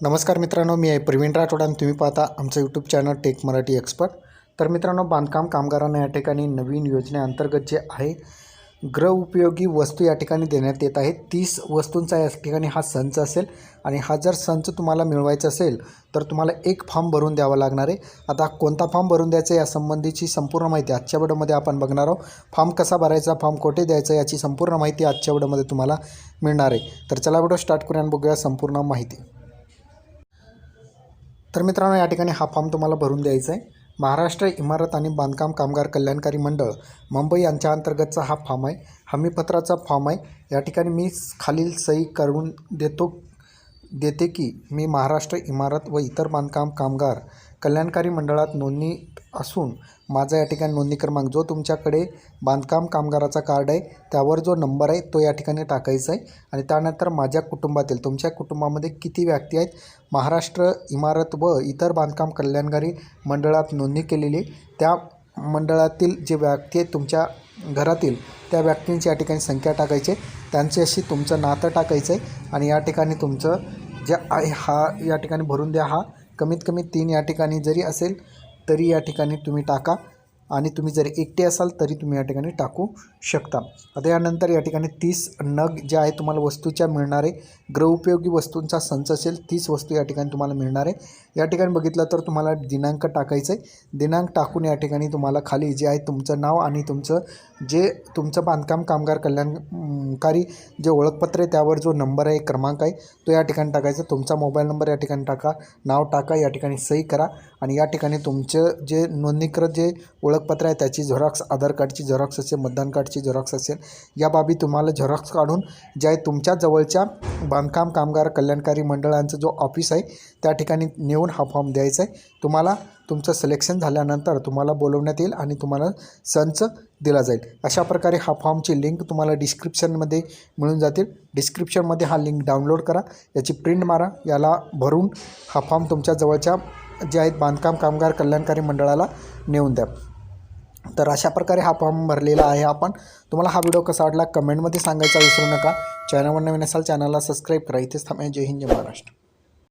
नमस्कार मित्रांनो, मी आहे प्रवीण राठोड आणि तुम्ही पाहता आमचं YouTube channel tech Marathi expert. तर मित्रांनो, बांधकाम कामगारांना या ठिकाणी नवीन योजनेअंतर्गत जे आहे गृहउपयोगी वस्तू या ठिकाणी देण्यात येत आहे। 30 वस्तूंचा या ठिकाणी हा संच असेल आणि हा जर संच तुम्हाला मिळवायचा असेल तर तुम्हाला एक फॉर्म भरून द्यावा लागणार आहे। आता कोणता फॉर्म भरून द्यायचा यासंबंधीची संपूर्ण माहिती आजच्या व्हिडिओमध्ये आपण बघणार आहोत। फॉर्म कसा भरायचा, फॉर्म कोठे द्यायचा याची संपूर्ण माहिती आजच्या व्हिडिओमध्ये तुम्हाला मिळणार आहे। तर चला व्हिडिओ स्टार्ट करूया आणि बघूया संपूर्ण माहिती। तर मित्रांनो, या ठिकाणी हा फॉर्म तुम्हाला भरून द्यायचा आहे। महाराष्ट्र इमारत आणि बांधकाम कामगार कल्याणकारी मंडळ मुंबई यांच्या अंतर्गतचा हा फॉर्म आहे। हमीपत्राचा फॉर्म आहे। या ठिकाणी मी खालील सही करून देते की मी महाराष्ट्र इमारत व इतर बांधकाम कामगार कल्याणकारी मंडळात नोंदणी असून माझा या ठिकाणी नोंदणी क्रमांक जो तुमच्याकडे बांधकाम कामगाराचा कार्ड आहे त्यावर जो नंबर आहे तो या ठिकाणी टाकायचा आहे। आणि त्यानंतर माझ्या कुटुंबातील तुमच्या कुटुंबामध्ये किती व्यक्ती आहेत महाराष्ट्र इमारत व इतर बांधकाम कल्याणकारी मंडळात नोंदणी केलेली त्या मंडळातील जे व्यक्ती आहेत तुमच्या घरातील त्या व्यक्तींची या ठिकाणी संख्या टाकायची, त्यांच्याशी तुमचं नातं टाकायचं आहे। आणि या ठिकाणी तुमचं जे आहे हा या ठिकाणी भरून द्या। हा कमीत कमी 3 या ठिकाणी जरी असेल तरी या ठिकाणी तुम्ही टाका आणि तुम्ही जरी एकटे असाल तरी तुम्ही या ठिकाणी टाकू शकता। आता यानंतर या ठिकाणी 30 नग जे आहे तुम्हाला वस्तूच्या मिळणार आहे। गृहउपयोगी वस्तूंचा संच असेल, 30 वस्तू या ठिकाणी तुम्हाला मिळणार आहे। या ठिकाणी बघितलं तर तुम्हाला दिनांक टाकायचं आहे। दिनांक टाकून या ठिकाणी तुम्हाला खाली जे आहे तुमचं नाव आणि तुमचं बांधकाम कामगार कल्याणकारी जे ओळखपत्र आहे त्यावर जो नंबर आहे क्रमांक आहे तो या ठिकाणी टाकायचा। तुमचा मोबाईल नंबर या ठिकाणी टाका, नाव टाका, या ठिकाणी सही करा आणि या ठिकाणी तुमचं जे नोंदणीकृत जे ओळखपत्र आहे त्याची झेरॉक्स, आधार कार्डची झेरॉक्स असेल, मतदान कार्डची झेरॉक्स असेल, या बाबी तुम्हाला झेरॉक्स काढून जे आहे तुमच्या जवळच्या बांधकाम कामगार कल्याणकारी मंडळांचं जो ऑफिस आहे त्या ठिकाणी नेऊन हा फॉर्म द्यायचा आहे। तुम्हाला तुमचं सिलेक्शन झाल्यानंतर तुम्हाला बोलवण्यात येईल आणि तुम्हाला संच दिला जाईल। अशा प्रकारे हा फॉर्मची लिंक तुम्हाला डिस्क्रिप्शनमध्ये मिळून जातील। डिस्क्रिप्शनमध्ये हा लिंक डाउनलोड करा, याची प्रिंट मारा, याला भरून हा फॉर्म तुमच्या जवळच्या जे आहेत बांधकाम कामगार कल्याणकारी मंडळाला नेऊन द्या। तर अशा प्रकारे हा फॉर्म भरलेला आहे आपण। तुम्हाला हा व्हिडिओ कसा वाटला कमेंटमध्ये सांगायचा विसरू नका। चॅनलवर नवीन असाल चॅनलला सबस्क्राईब करा। इथेच थांबा। जय हिंद, जय महाराष्ट्र।